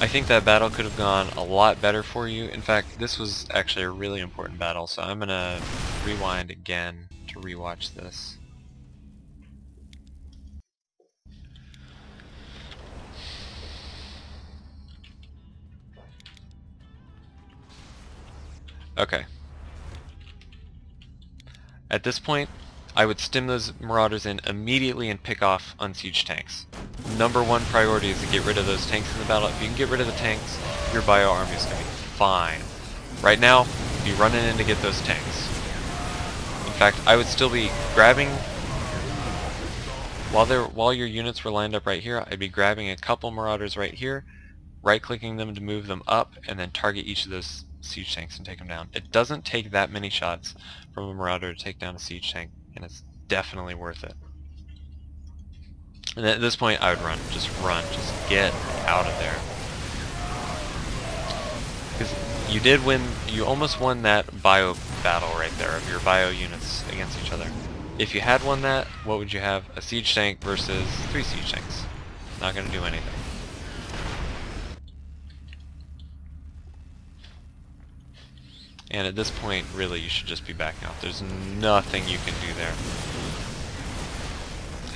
I think that battle could have gone a lot better for you. In fact, this was actually a really important battle, so I'm gonna rewind again to rewatch this. Okay. At this point, I would stim those Marauders in immediately and pick off unsieged tanks. #1 priority is to get rid of those tanks in the battle. If you can get rid of the tanks, your bio army is going to be fine. Right now, be running in to get those tanks. In fact, I would still be grabbing, while your units were lined up right here, I'd be grabbing a couple Marauders right here, right-clicking them to move them up, and then target each of those siege tanks and take them down. It doesn't take that many shots from a Marauder to take down a siege tank, and it's definitely worth it. And at this point, I would run. Just get out of there. Because you did win, you almost won that bio battle right there of your bio units against each other. If you had won that, what would you have? A siege tank versus 3 siege tanks. Not going to do anything. And at this point, really, you should just be backing off. There's nothing you can do there.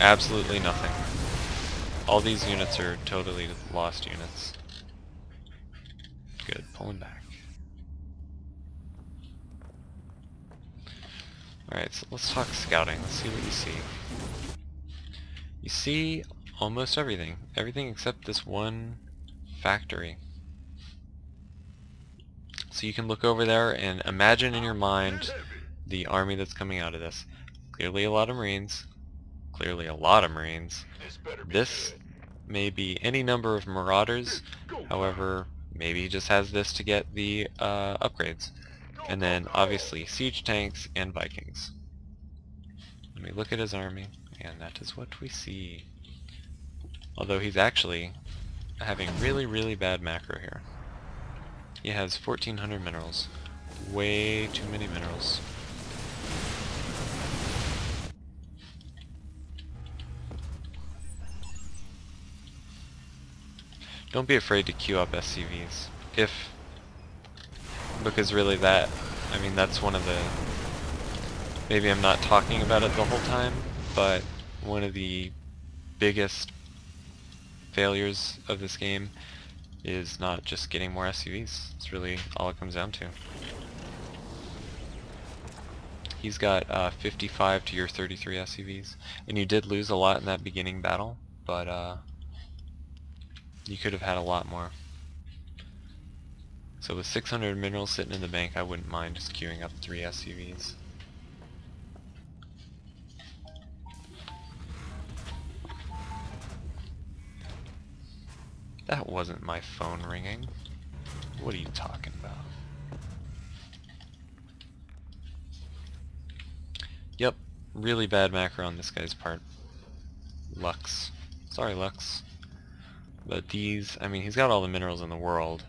Absolutely nothing. All these units are totally lost units. Good, pulling back. Alright, so let's talk scouting. Let's see what you see. You see almost everything. Everything except this one factory. So you can look over there and imagine in your mind the army that's coming out of this. Clearly a lot of Marines. Clearly a lot of Marines. This may be any number of Marauders. However, maybe he just has this to get the upgrades. And then obviously siege tanks and Vikings. Let me look at his army, and that is what we see. Although he's actually having really bad macro here. He has 1,400 minerals. Way too many minerals. Don't be afraid to queue up SCVs. Because really that, I mean, that's one of the, maybe I'm not talking about it the whole time, but one of the biggest failures of this game is not just getting more SCVs. It's really all it comes down to. He's got 55 to your 33 SCVs, and you did lose a lot in that beginning battle, but you could have had a lot more. So with 600 minerals sitting in the bank, I wouldn't mind just queuing up 3 SCVs. That wasn't my phone ringing. What are you talking about? Yep, really bad macro on this guy's part. Lux. Sorry, Lux. But these, I mean, he's got all the minerals in the world,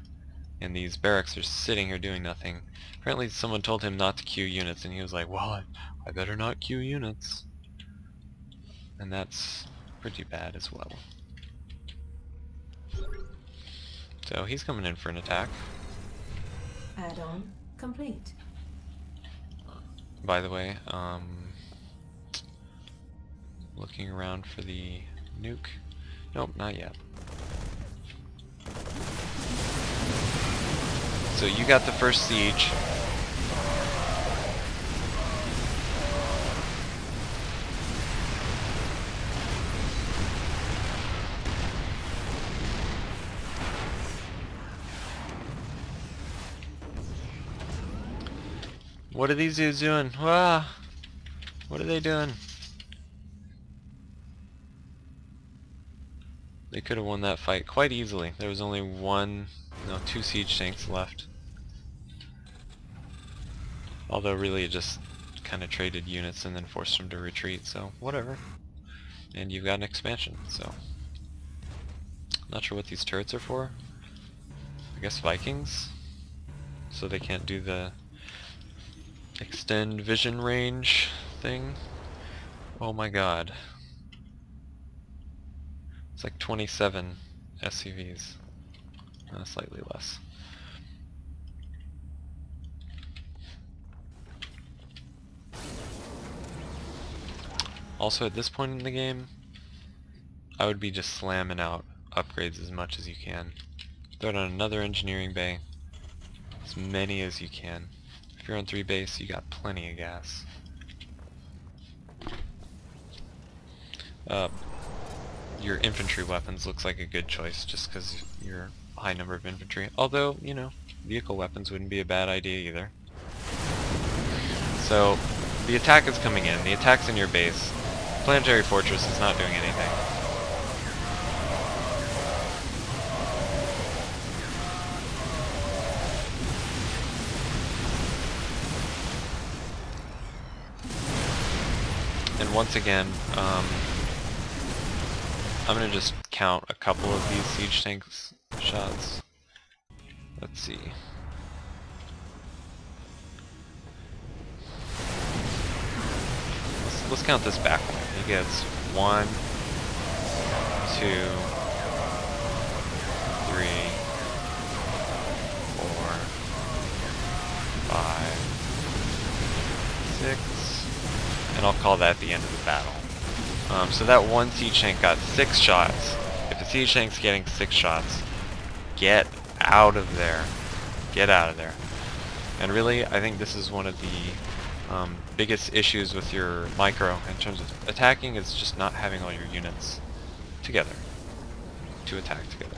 and these barracks are sitting here doing nothing. Apparently someone told him not to queue units, and he was like, well, I better not queue units. And that's pretty bad as well. So he's coming in for an attack. Add-on complete. By the way, looking around for the nuke. Nope, not yet. So you got the first siege. What are these dudes doing? Wah! What are they doing? They could have won that fight quite easily. There was only 2 siege tanks left. Although really it just kind of traded units and then forced them to retreat, so whatever. And you've got an expansion, so. Not sure what these turrets are for. I guess Vikings? So they can't do the extend vision range thing. Oh my god. It's like 27 SCVs. slightly less. Also, at this point in the game, I would be just slamming out upgrades as much as you can. Throw down another engineering bay, as many as you can. If you're on 3 base, you got plenty of gas. Your infantry weapons looks like a good choice just because you're a high number of infantry. Although, you know, vehicle weapons wouldn't be a bad idea either. So, the attack is coming in. The attack's in your base. Planetary Fortress is not doing anything. And once again, I'm going to just count a couple of these siege tanks shots. Let's see. Let's count this back one. He gets 1, 2, 3, 4, 5, 6, and I'll call that the end of the battle. So that one siege tank got 6 shots. If a siege tank's getting 6 shots, get out of there. Get out of there. And really, I think this is one of the biggest issues with your micro in terms of attacking, is just not having all your units together to attack together.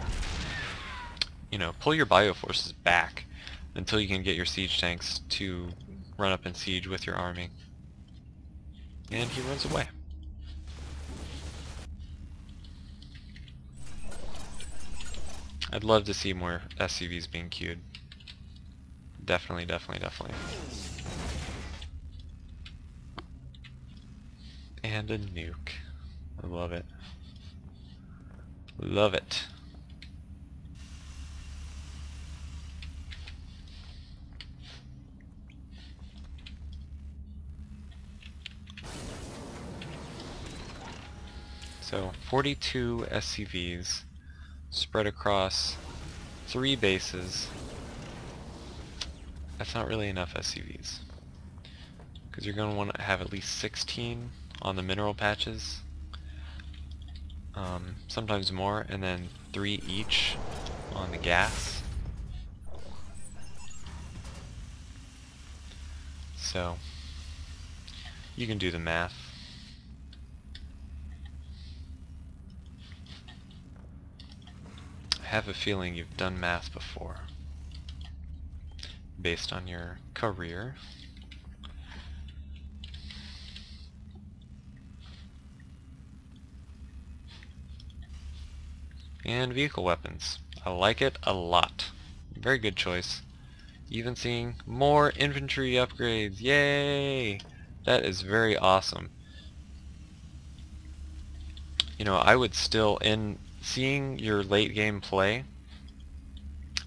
You know, pull your bio forces back until you can get your siege tanks to run up and siege with your army. And he runs away. I'd love to see more SCVs being queued. Definitely, definitely, definitely. And a nuke. I love it. Love it. So 42 SCVs spread across 3 bases. That's not really enough SCVs, because you're going to want to have at least 16 on the mineral patches, sometimes more, and then 3 each on the gas. So you can do the math. I have a feeling you've done math before, based on your career. And vehicle weapons. I like it a lot. Very good choice. Even seeing more infantry upgrades. Yay! That is very awesome. You know, I would still, in seeing your late game play,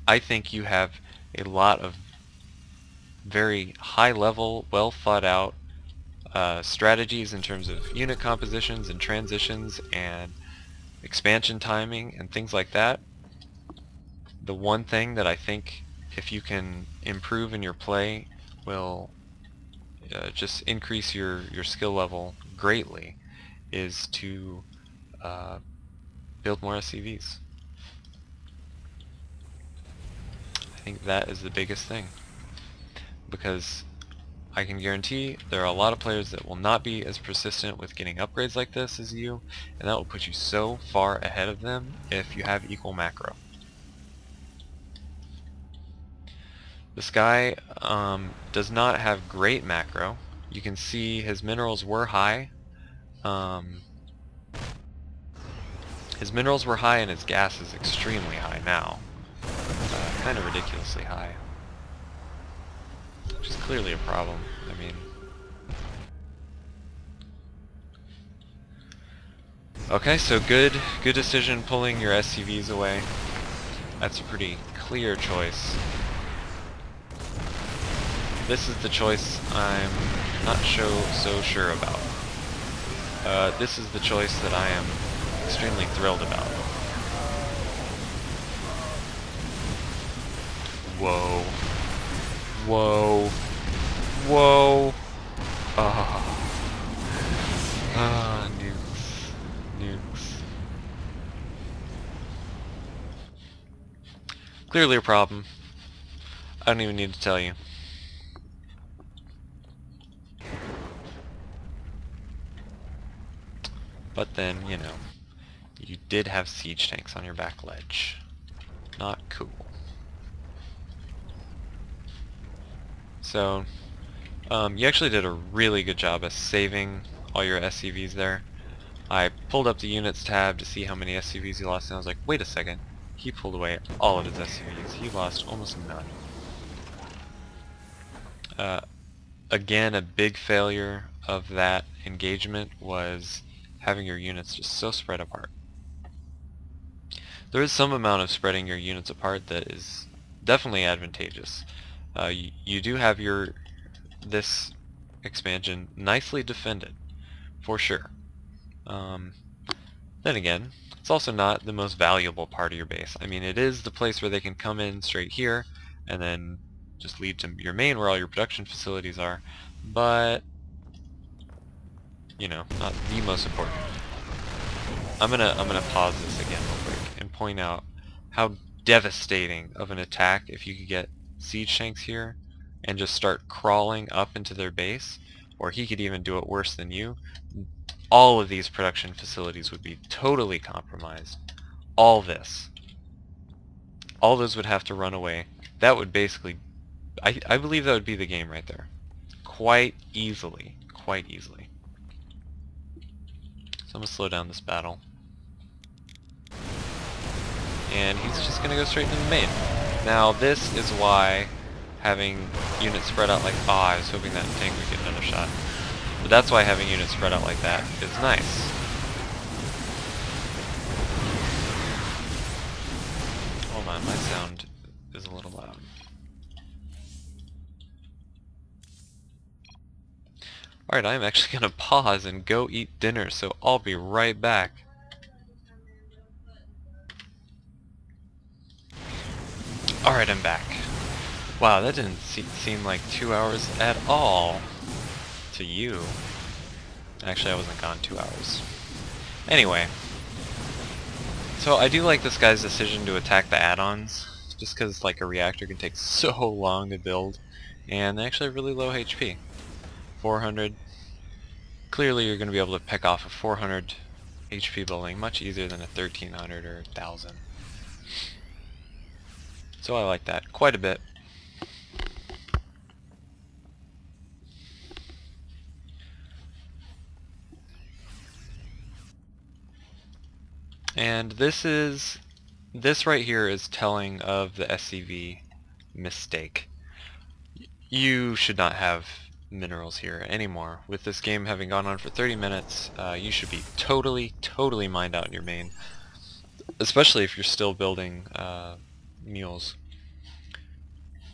I think you have a lot of very high level, well thought out strategies in terms of unit compositions and transitions and expansion timing and things like that. The one thing that I think, if you can improve in your play, will just increase your skill level greatly, is to build more SCVs. I think that is the biggest thing, because I can guarantee there are a lot of players that will not be as persistent with getting upgrades like this as you, and that will put you so far ahead of them if you have equal macro. This guy does not have great macro. You can see his minerals were high. His minerals were high and his gas is extremely high now. Kind of ridiculously high. Which is clearly a problem. I mean... Okay, so good decision pulling your SCVs away. That's a pretty clear choice. This is the choice I'm not so sure about. This is the choice that I am extremely thrilled about. Whoa. Whoa. Whoa. Ah. Ah, nukes. Nukes. Clearly a problem. I don't even need to tell you. But then, you know, you did have siege tanks on your back ledge. Not cool. So, you actually did a really good job of saving all your SCVs there. I pulled up the units tab to see how many SCVs he lost, and I was like, wait a second. He pulled away all of his SCVs. He lost almost none. Again, a big failure of that engagement was having your units just so spread apart. There is some amount of spreading your units apart that is definitely advantageous. You do have this expansion nicely defended, for sure. Then again, it's also not the most valuable part of your base. I mean, it is the place where they can come in straight here and then just lead to your main where all your production facilities are, but you know, not the most important. I'm gonna pause this again real quick and point out how devastating of an attack if you could get siege tanks here and just start crawling up into their base, or he could even do it worse than you. All of these production facilities would be totally compromised. All this. All those would have to run away. That would basically, I believe that would be the game right there. Quite easily. Quite easily. So I'm going to slow down this battle. And he's just going to go straight into the main. Now this is why having units spread out like, I was hoping that tank would get another shot. But that's why having units spread out like that is nice. Hold on, my sound is a little loud. Alright, I'm actually going to pause and go eat dinner, so I'll be right back. Alright, I'm back. Wow, that didn't seem like 2 hours at all to you. Actually, I wasn't gone 2 hours. Anyway, so I do like this guy's decision to attack the add-ons, just because like a reactor can take so long to build, and they actually have really low HP. 400. Clearly you're going to be able to pick off a 400 HP building much easier than a 1300 or 1000. So I like that quite a bit. And this right here is telling of the SCV mistake. You should not have minerals here anymore. With this game having gone on for 30 minutes, you should be totally mined out in your main, especially if you're still building mules.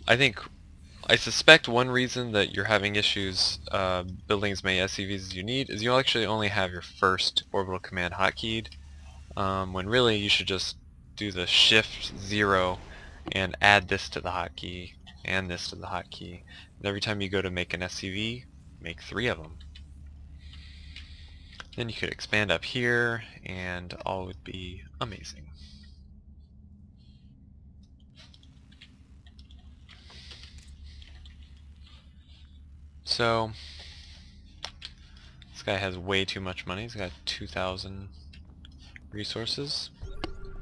I suspect one reason that you're having issues building as many SCVs as you need is you actually only have your first orbital command hotkeyed, when really you should just do the shift 0 and add this to the hotkey and this to the hotkey. And every time you go to make an SCV, make 3 of them. Then you could expand up here and all would be amazing. So this guy has way too much money. He's got 2,000 resources.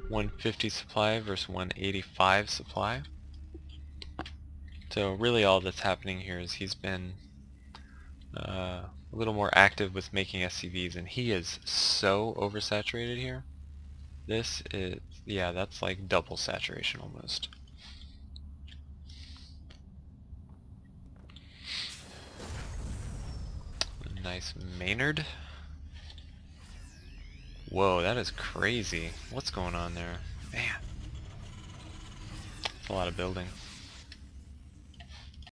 150 supply versus 185 supply. So really all that's happening here is he's been a little more active with making SCVs, and he is so oversaturated here. This is, yeah, that's like double saturation almost. Nice Maynard. Whoa, that is crazy. What's going on there? Man. That's a lot of building.